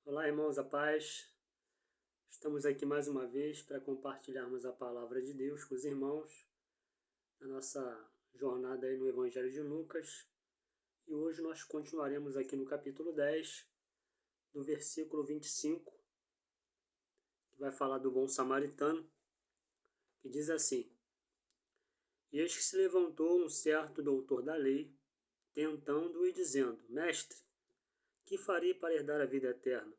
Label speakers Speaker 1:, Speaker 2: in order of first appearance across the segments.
Speaker 1: Olá, irmãos, a paz. Estamos aqui mais uma vez para compartilharmos a palavra de Deus com os irmãos na nossa jornada aí no Evangelho de Lucas. E hoje nós continuaremos aqui no capítulo 10, do versículo 25, que vai falar do bom samaritano, que diz assim: E eis que se levantou um certo doutor da lei, tentando-o e dizendo: Mestre, que farei para herdar a vida eterna?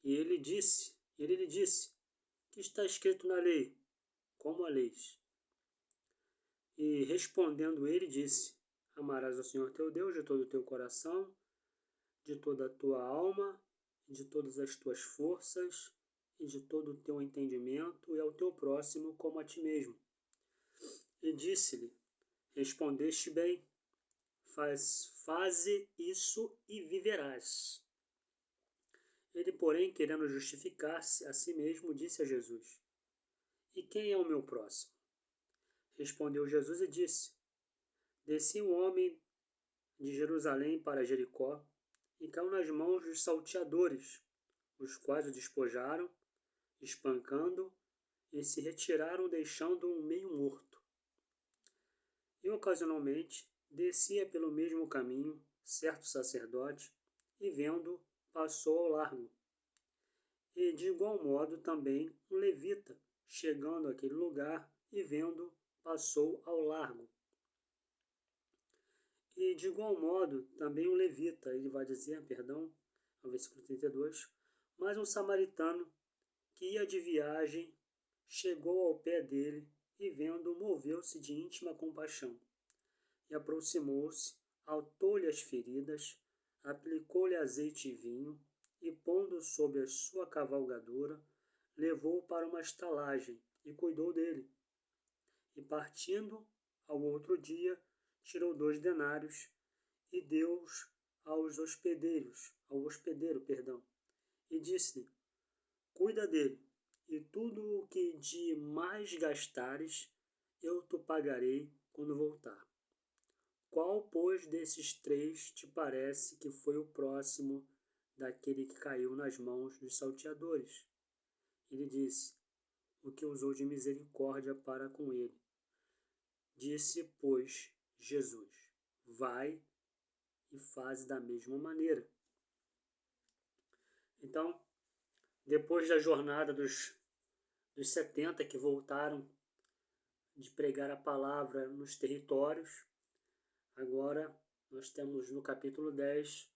Speaker 1: E ele lhe disse, que está escrito na lei, como a leis? E respondendo ele, disse: Amarás ao Senhor teu Deus de todo o teu coração, de toda a tua alma, de todas as tuas forças e de todo o teu entendimento, e ao teu próximo como a ti mesmo. E disse-lhe: Respondeste bem, faze isso e viverás. Ele, porém, querendo justificar-se a si mesmo, disse a Jesus: E quem é o meu próximo? Respondeu Jesus e disse: Descia um homem de Jerusalém para Jericó e caiu nas mãos dos salteadores, os quais o despojaram, espancando, e se retiraram, deixando-o meio morto. E ocasionalmente descia pelo mesmo caminho certo sacerdote, e vendo, passou ao largo. E de igual modo também um levita, chegando àquele lugar e vendo, passou ao largo. E de igual modo também um levita, ele vai dizer, no versículo 32, mas um samaritano que ia de viagem chegou ao pé dele e vendo, moveu-se de íntima compaixão e aproximou-se, atou-lhe as feridas, aplicou-lhe azeite e vinho e, pondo sobre a sua cavalgadura, levou-o para uma estalagem e cuidou dele. E partindo ao outro dia, tirou 2 denários e deu-os ao hospedeiro, e disse-lhe: Cuida dele, e tudo o que de mais gastares, eu te pagarei quando voltar. Qual, pois, desses 3 te parece que foi o próximo daquele que caiu nas mãos dos salteadores? Ele disse: O que usou de misericórdia para com ele. Disse, pois, Jesus: Vai e faz da mesma maneira. Então, depois da jornada dos 70 que voltaram de pregar a palavra nos territórios, agora nós temos no capítulo 10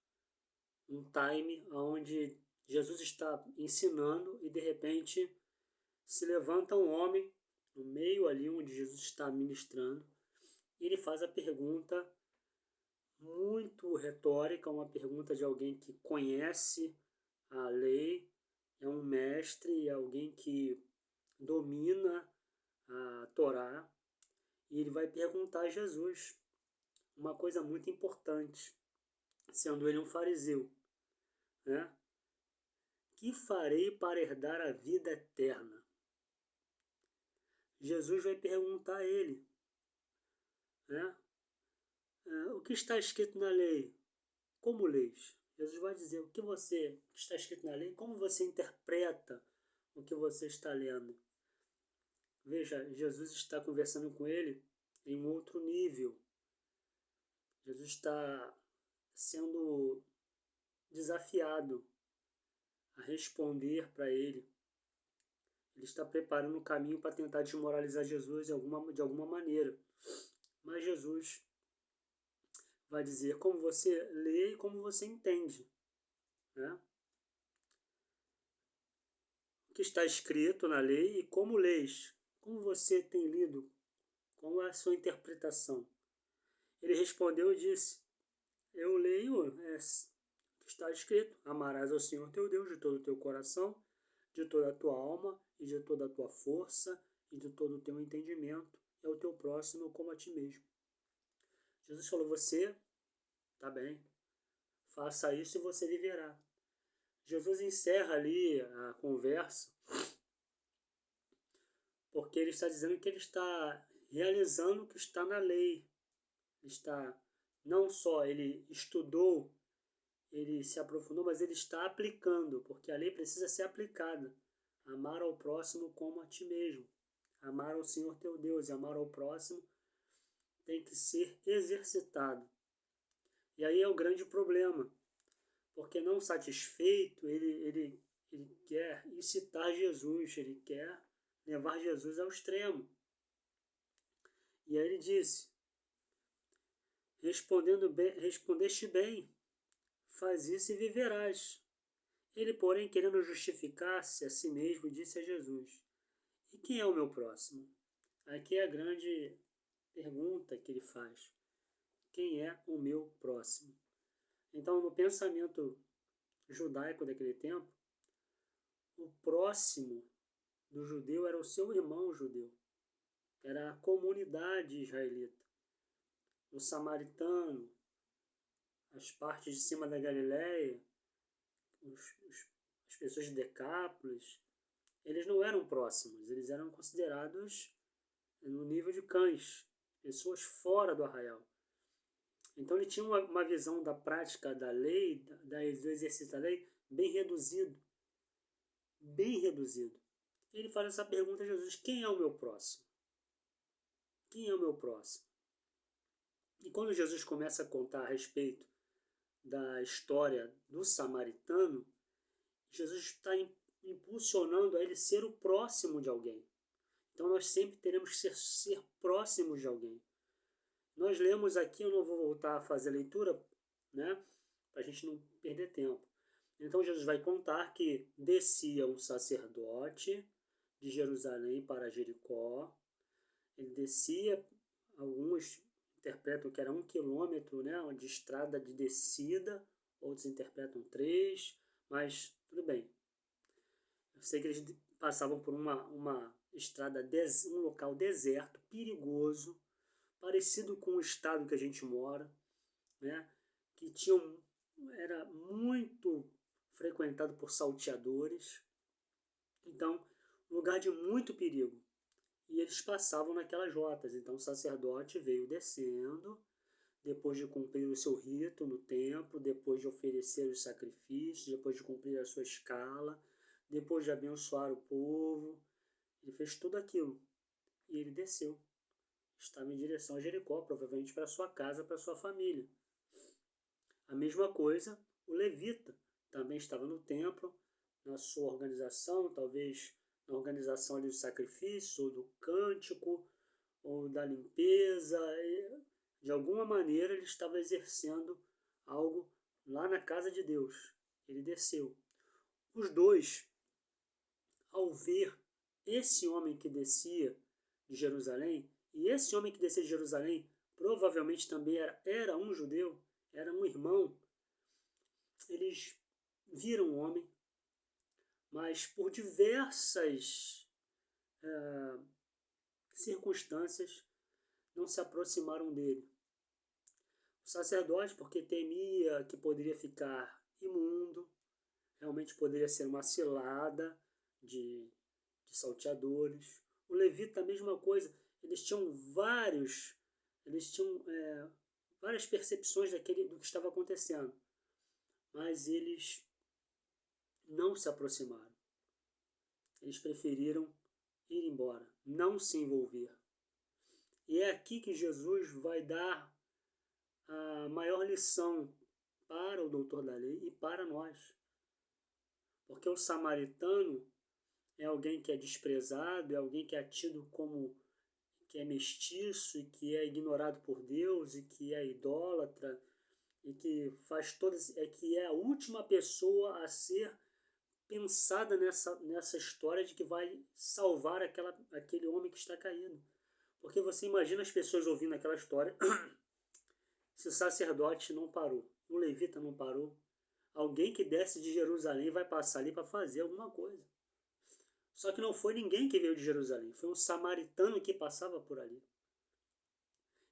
Speaker 1: um time onde Jesus está ensinando e de repente se levanta um homem no meio ali onde Jesus está ministrando e ele faz a pergunta muito retórica, uma pergunta de alguém que conhece a lei, é um mestre, é alguém que domina a Torá, e ele vai perguntar a Jesus uma coisa muito importante, sendo ele um fariseu, né? Que farei para herdar a vida eterna? Jesus vai perguntar a ele, né? O que está escrito na lei? Como leis? Jesus vai dizer o que está escrito na lei, como você interpreta o que você está lendo. Veja, Jesus está conversando com ele em um outro nível. Jesus está sendo desafiado a responder para ele. Ele está preparando o caminho para tentar desmoralizar Jesus de alguma maneira. Mas Jesus vai dizer como você lê e como você entende, né? O que está escrito na lei e como lês. Como você tem lido? Qual é a sua interpretação? Ele respondeu e disse: Eu leio o que está escrito: Amarás ao Senhor teu Deus de todo o teu coração, de toda a tua alma e de toda a tua força e de todo o teu entendimento, e ao teu próximo como a ti mesmo. Jesus falou: Você, tá bem, faça isso e você viverá. Jesus encerra ali a conversa porque ele está dizendo que ele está realizando o que está na lei. Não só ele estudou, ele se aprofundou, mas ele está aplicando, porque a lei precisa ser aplicada. Amar ao próximo como a ti mesmo. Amar ao Senhor teu Deus e amar ao próximo tem que ser exercitado. E aí é o grande problema, porque não satisfeito, ele quer incitar Jesus, ele quer levar Jesus ao extremo. E aí ele disse, respondeste bem, faz isso e viverás. Ele, porém, querendo justificar-se a si mesmo, disse a Jesus, e quem é o meu próximo? Aqui é a grande pergunta que ele faz. Quem é o meu próximo? Então, no pensamento judaico daquele tempo, o próximo do judeu era o seu irmão judeu. Era a comunidade israelita. O samaritano, as partes de cima da Galileia, as pessoas de Decápolis, eles não eram próximos, eles eram considerados no nível de cães, pessoas fora do arraial. Então ele tinha uma visão da prática da lei, do exercício da lei, bem reduzido. Bem reduzido. Ele faz essa pergunta a Jesus, quem é o meu próximo? Quem é o meu próximo? E quando Jesus começa a contar a respeito da história do samaritano, Jesus está impulsionando a ele ser o próximo de alguém. Então nós sempre teremos que ser próximos de alguém. Nós lemos aqui, eu não vou voltar a fazer a leitura, né, para a gente não perder tempo. Então Jesus vai contar que descia um sacerdote de Jerusalém para Jericó. Ele descia, alguns interpretam que era 1 quilômetro, né, de estrada de descida, outros interpretam 3, mas tudo bem. Eu sei que eles passavam por uma estrada, um local deserto, perigoso, parecido com o estado que a gente mora, né, que era muito frequentado por salteadores. Então, lugar de muito perigo. E eles passavam naquelas rotas. Então o sacerdote veio descendo, depois de cumprir o seu rito no templo, depois de oferecer os sacrifícios, depois de cumprir a sua escala, depois de abençoar o povo. Ele fez tudo aquilo. E ele desceu. Estava em direção a Jericó, provavelmente para sua casa, para sua família. A mesma coisa, o levita também estava no templo, na sua organização, talvez na organização ali do sacrifício, ou do cântico, ou da limpeza. De alguma maneira ele estava exercendo algo lá na casa de Deus. Ele desceu. Os dois, ao ver esse homem que descia de Jerusalém, e esse homem que descia de Jerusalém provavelmente também era um judeu, era um irmão, eles viram o homem, mas por diversas circunstâncias não se aproximaram dele. O sacerdote, porque temia que poderia ficar imundo, realmente poderia ser uma cilada de salteadores. O levita, a mesma coisa, eles tinham várias percepções do que estava acontecendo, mas eles não se aproximaram. Eles preferiram ir embora, não se envolver. E é aqui que Jesus vai dar a maior lição para o doutor da lei e para nós. Porque o samaritano é alguém que é desprezado, é alguém que é tido como que é mestiço e que é ignorado por Deus e que é idólatra e que que é a última pessoa a ser pensada nessa história de que vai salvar aquele homem que está caído. Porque você imagina as pessoas ouvindo aquela história, se o sacerdote não parou, o levita não parou, alguém que desce de Jerusalém vai passar ali para fazer alguma coisa. Só que não foi ninguém que veio de Jerusalém, foi um samaritano que passava por ali.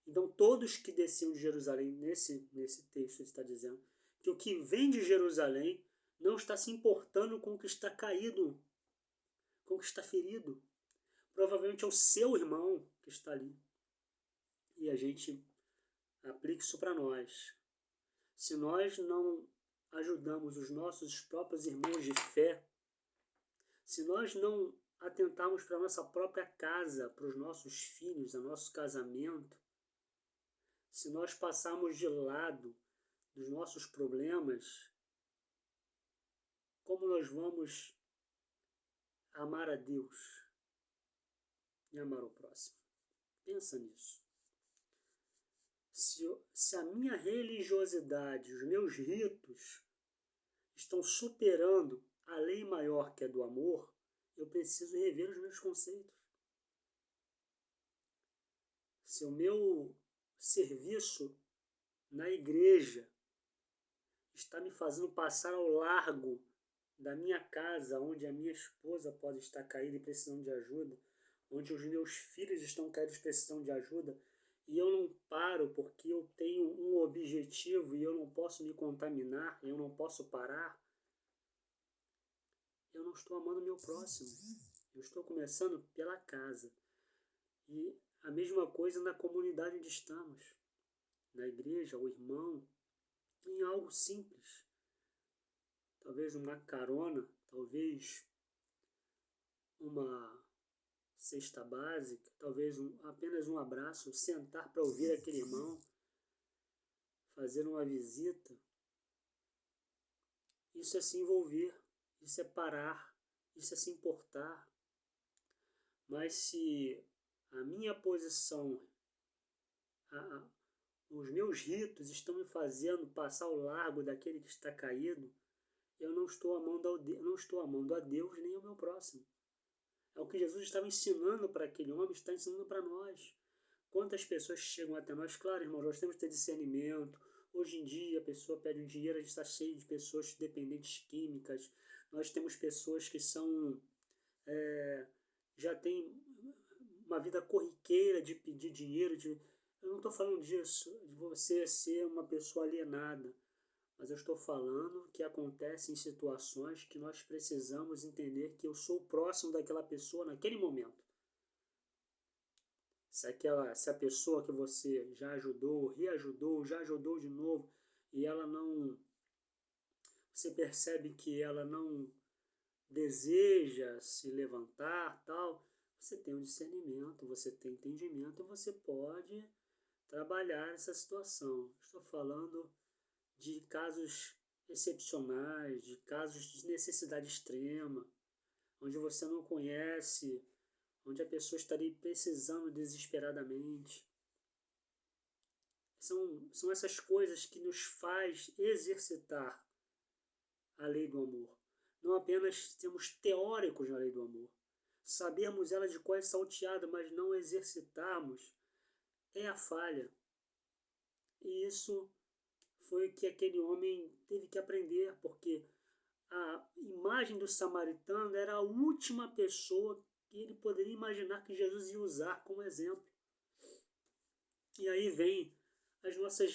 Speaker 1: Então todos que desciam de Jerusalém, nesse texto ele está dizendo, que o que vem de Jerusalém não está se importando com o que está caído, com o que está ferido. Provavelmente é o seu irmão que está ali. E a gente aplica isso para nós. Se nós não ajudamos os nossos próprios irmãos de fé, se nós não atentarmos para a nossa própria casa, para os nossos filhos, ao nosso casamento, se nós passarmos de lado dos nossos problemas, como nós vamos amar a Deus e amar o próximo? Pensa nisso. Se a minha religiosidade, os meus ritos estão superando a lei maior que é do amor, eu preciso rever os meus conceitos. Se o meu serviço na igreja está me fazendo passar ao largo da minha casa, onde a minha esposa pode estar caída e precisando de ajuda, onde os meus filhos estão caídos precisando de ajuda, e eu não paro porque eu tenho um objetivo e eu não posso me contaminar, eu não posso parar, eu não estou amando o meu próximo. Eu estou começando pela casa. E a mesma coisa na comunidade onde estamos, na igreja, o irmão, em algo simples. Talvez uma carona, talvez uma cesta básica, talvez apenas um abraço, sentar para ouvir aquele irmão, fazer uma visita. Isso é se envolver, isso é parar, isso é se importar. Mas se a minha posição, os meus ritos estão me fazendo passar ao largo daquele que está caído, eu não estou amando a Deus nem ao meu próximo. É o que Jesus estava ensinando para aquele homem, está ensinando para nós. Quantas pessoas chegam até nós? Claro, irmãos, nós temos que ter discernimento. Hoje em dia, a pessoa pede um dinheiro, a gente está cheio de pessoas dependentes químicas. Nós temos pessoas que são já têm uma vida corriqueira de pedir dinheiro. Eu não estou falando disso, de você ser uma pessoa alienada. Mas eu estou falando que acontece em situações que nós precisamos entender que eu sou próximo daquela pessoa naquele momento. Se a pessoa que você já ajudou, reajudou, já ajudou de novo, e ela não... Você percebe que ela não deseja se levantar, tal, você tem um discernimento, você tem entendimento, você pode trabalhar essa situação. Estou falando de casos excepcionais, de casos de necessidade extrema, onde você não conhece, onde a pessoa estaria precisando desesperadamente. São essas coisas que nos faz exercitar a lei do amor. Não apenas sermos teóricos na lei do amor, sabermos ela de cor salteada, mas não exercitarmos, é a falha. E isso foi o que aquele homem teve que aprender, porque a imagem do samaritano era a última pessoa que ele poderia imaginar que Jesus ia usar como exemplo. E aí vem as nossas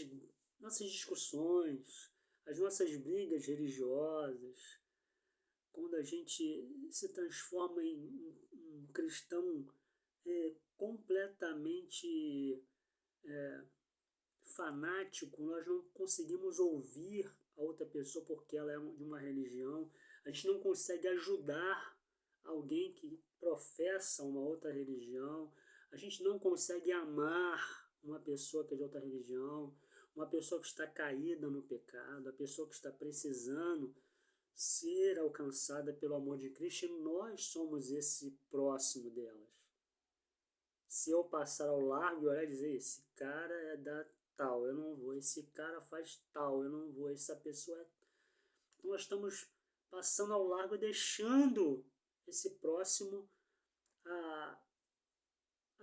Speaker 1: discussões, as nossas brigas religiosas, quando a gente se transforma em um cristão completamente fanático, nós não conseguimos ouvir a outra pessoa porque ela é de uma religião, a gente não consegue ajudar alguém que professa uma outra religião, a gente não consegue amar uma pessoa que é de outra religião, uma pessoa que está caída no pecado, a pessoa que está precisando ser alcançada pelo amor de Cristo, e nós somos esse próximo delas. Se eu passar ao largo e olhar e dizer, esse cara é da tal, eu não vou, esse cara faz tal, eu não vou, essa pessoa é... Então nós estamos passando ao largo e deixando esse próximo à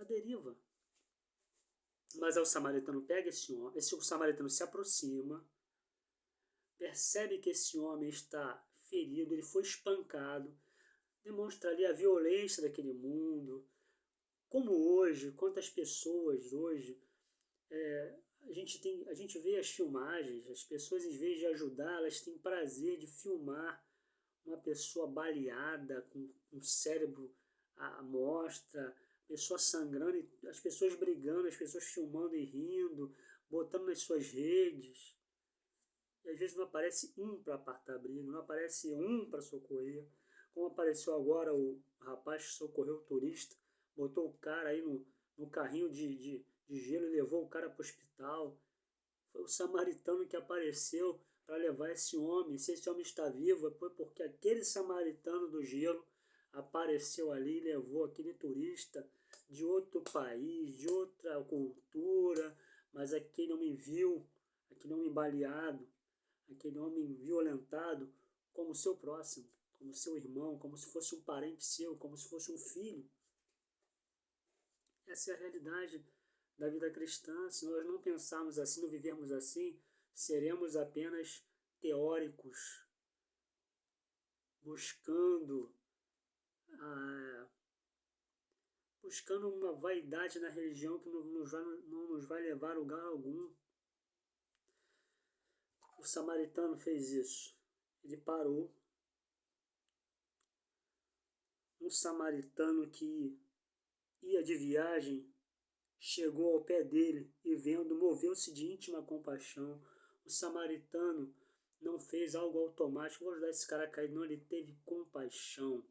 Speaker 1: deriva. Mas aí o samaritano pega esse homem, o samaritano se aproxima, percebe que esse homem está ferido, ele foi espancado, demonstra ali a violência daquele mundo. Como hoje, quantas pessoas hoje, a gente vê as filmagens, as pessoas em vez de ajudar, elas têm prazer de filmar uma pessoa baleada, com o cérebro à mostra, pessoa sangrando, as pessoas brigando, as pessoas filmando e rindo, botando nas suas redes. E às vezes não aparece um para apartar a briga, não aparece um para socorrer. Como apareceu agora o rapaz que socorreu o turista, botou o cara aí no carrinho de gelo e levou o cara para o hospital. Foi o samaritano que apareceu para levar esse homem. Se esse homem está vivo, foi porque aquele samaritano do gelo apareceu ali e levou aquele turista de outro país, de outra cultura, mas aquele homem viu, aquele homem baleado, aquele homem violentado como seu próximo, como seu irmão, como se fosse um parente seu, como se fosse um filho. Essa é a realidade da vida cristã. Se nós não pensarmos assim, não vivermos assim, seremos apenas teóricos, buscando uma vaidade na religião que não nos vai levar a lugar algum. O samaritano fez isso. Ele parou. Um samaritano que ia de viagem chegou ao pé dele e, vendo, moveu-se de íntima compaixão. O samaritano não fez algo automático, vou ajudar esse cara a cair, não, ele teve compaixão.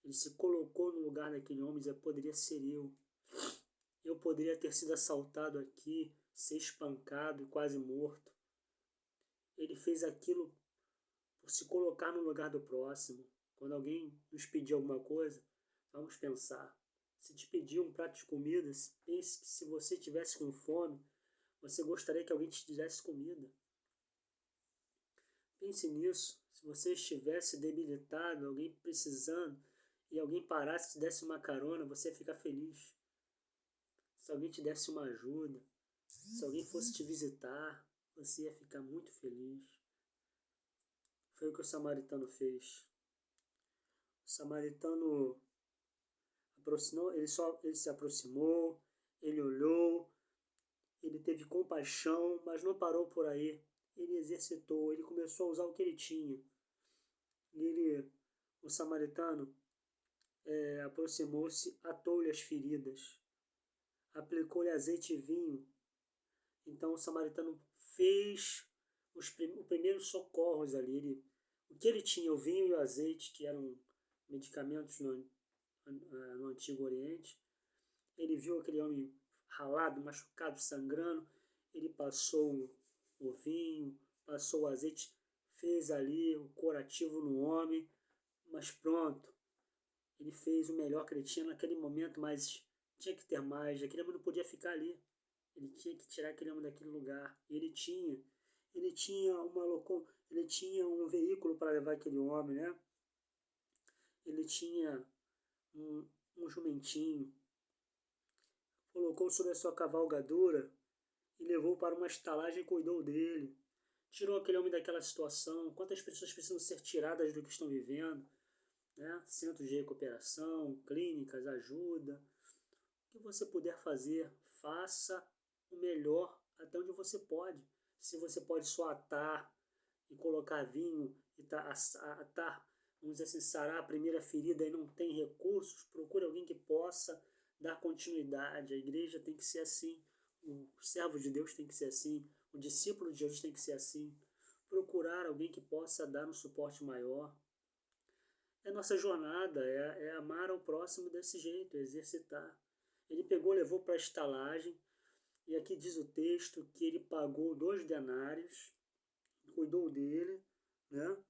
Speaker 1: Ele se colocou no lugar daquele homem e disse: poderia ser eu. Eu poderia ter sido assaltado aqui, ser espancado e quase morto. Ele fez aquilo por se colocar no lugar do próximo. Quando alguém nos pedir alguma coisa, vamos pensar. Se te pedir um prato de comida, pense que se você estivesse com fome, você gostaria que alguém te desse comida. Pense nisso. Se você estivesse debilitado, alguém precisando, e alguém parasse e te desse uma carona, você ia ficar feliz. Se alguém te desse uma ajuda, se alguém fosse te visitar, você ia ficar muito feliz. Foi o que o samaritano fez. O samaritano ele se aproximou, ele olhou, ele teve compaixão, mas não parou por aí. Ele exercitou, ele começou a usar o que ele tinha. O samaritano aproximou-se, atou-lhe as feridas, aplicou-lhe azeite e vinho. Então o samaritano fez os primeiros socorros ali. O que ele tinha, o vinho e o azeite, que eram medicamentos no Antigo Oriente. Ele viu aquele homem ralado, machucado, sangrando. Ele passou o vinho, passou o azeite, fez ali o curativo no homem, mas pronto. Ele fez o melhor que ele tinha naquele momento, mas tinha que ter mais. Aquele homem não podia ficar ali. Ele tinha que tirar aquele homem daquele lugar. E ele tinha um veículo para levar aquele homem, né? Ele tinha um jumentinho, colocou sobre a sua cavalgadura e levou para uma estalagem e cuidou dele. Tirou aquele homem daquela situação. Quantas pessoas precisam ser tiradas do que estão vivendo? Né? Centros de recuperação, clínicas, ajuda. O que você puder fazer, faça o melhor até onde você pode. Se você pode só atar e colocar vinho e atar, vamos dizer assim, sarar a primeira ferida e não tem recursos, procure alguém que possa dar continuidade. A igreja tem que ser assim, o servo de Deus tem que ser assim, o discípulo de Jesus tem que ser assim. Procurar alguém que possa dar um suporte maior. É nossa jornada, é amar ao próximo desse jeito, é exercitar. Ele pegou, levou para a estalagem, e aqui diz o texto que ele pagou 2 denários, cuidou dele, né?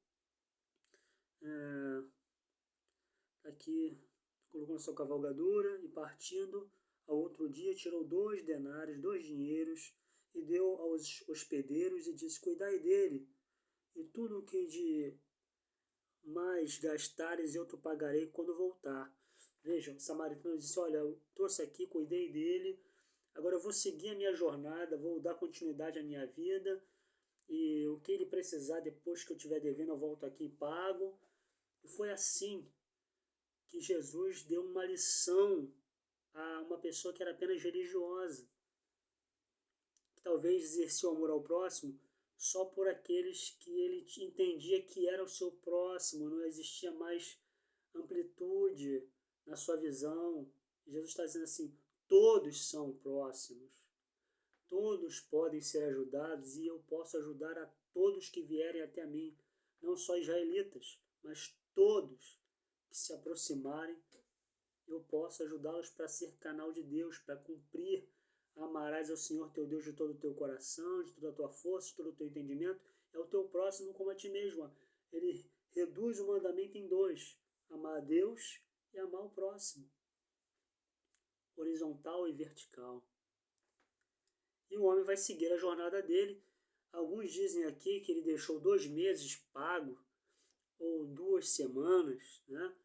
Speaker 1: Aqui colocou na sua cavalgadura e partindo ao outro dia tirou 2 denários, 2 dinheiros e deu aos hospedeiros e disse: cuidai dele, e tudo o que de mais gastares eu te pagarei quando voltar. Vejam, o samaritano disse: olha, eu trouxe aqui, cuidei dele, agora eu vou seguir a minha jornada, vou dar continuidade à minha vida, e o que ele precisar depois que eu estiver devendo eu volto aqui e pago. E foi assim que Jesus deu uma lição a uma pessoa que era apenas religiosa, que talvez exercia o amor ao próximo só por aqueles que ele entendia que era o seu próximo, não existia mais amplitude na sua visão. Jesus está dizendo assim: todos são próximos, Todos podem ser ajudados e eu posso ajudar a todos que vierem até mim, não só israelitas, mas todos que se aproximarem, eu posso ajudá-los para ser canal de Deus, para cumprir. Amarás ao Senhor teu Deus de todo o teu coração, de toda a tua força, de todo o teu entendimento. É o teu próximo como a ti mesmo. Ele reduz o mandamento em dois: amar a Deus e amar o próximo. Horizontal e vertical. E o homem vai seguir a jornada dele. Alguns dizem aqui que ele deixou 2 meses pago, ou 2 semanas, né?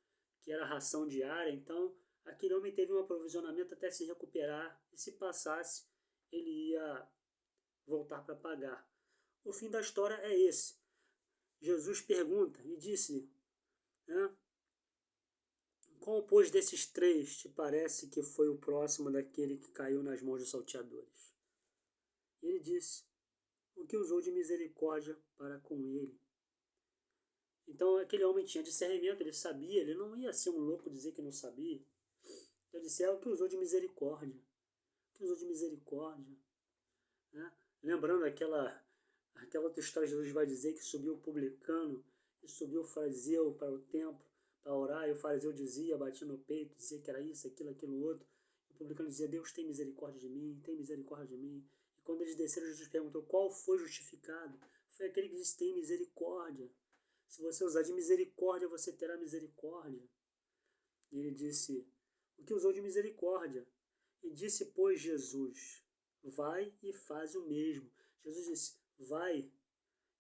Speaker 1: Que era ração diária. Então, aquele homem teve um aprovisionamento até se recuperar, e se passasse, ele ia voltar para pagar. O fim da história é esse. Jesus pergunta e disse, né, qual, pois, desses 3 te parece que foi o próximo daquele que caiu nas mãos dos salteadores? E ele disse, o que usou de misericórdia para com ele. Então aquele homem tinha discernimento, ele sabia, ele não ia ser um louco dizer que não sabia. Ele disse, é o que usou de misericórdia. O que usou de misericórdia. Né? Lembrando aquela outra história, Jesus vai dizer que subiu o publicano e subiu o fariseu para o templo para orar, e o fariseu dizia, batia no peito, dizia que era isso, aquilo outro. O publicano dizia, Deus tem misericórdia de mim, tem misericórdia de mim. E quando eles desceram, Jesus perguntou, qual foi justificado? Foi aquele que disse, tem misericórdia. Se você usar de misericórdia, você terá misericórdia. E ele disse, o que usou de misericórdia? E disse, pois, Jesus, vai e faz o mesmo. Jesus disse, vai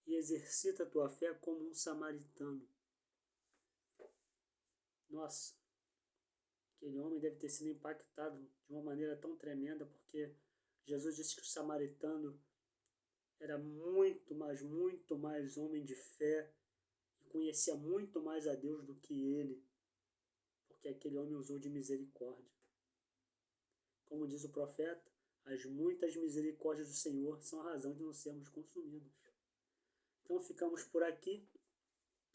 Speaker 1: e exercita a tua fé como um samaritano. Nossa, aquele homem deve ter sido impactado de uma maneira tão tremenda, porque Jesus disse que o samaritano era muito mais homem de fé, e conhecia muito mais a Deus do que ele, porque aquele homem usou de misericórdia. Como diz o profeta, as muitas misericórdias do Senhor são a razão de não sermos consumidos. Então ficamos por aqui,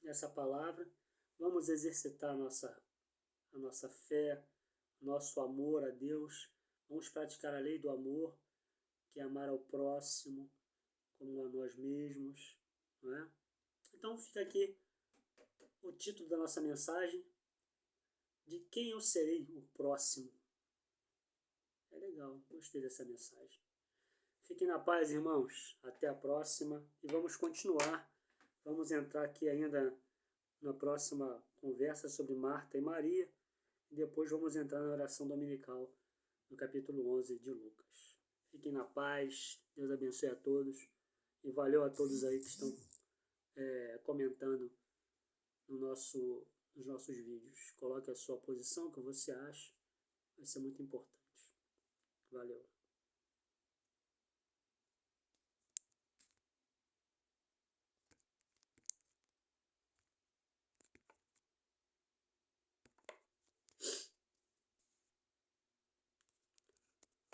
Speaker 1: nessa palavra. Vamos exercitar a nossa fé, nosso amor a Deus. Vamos praticar a lei do amor, que é amar ao próximo como a nós mesmos. Não é? Então fica aqui o título da nossa mensagem, de quem eu serei o próximo. É legal, gostei dessa mensagem. Fiquem na paz, irmãos. Até a próxima. E vamos continuar. Vamos entrar aqui ainda na próxima conversa sobre Marta e Maria. E depois vamos entrar na oração dominical, no capítulo 11 de Lucas. Fiquem na paz. Deus abençoe a todos. E valeu a todos aí que estão comentando nos nossos vídeos. Coloque a sua posição, o que você acha. Vai ser muito importante. Valeu.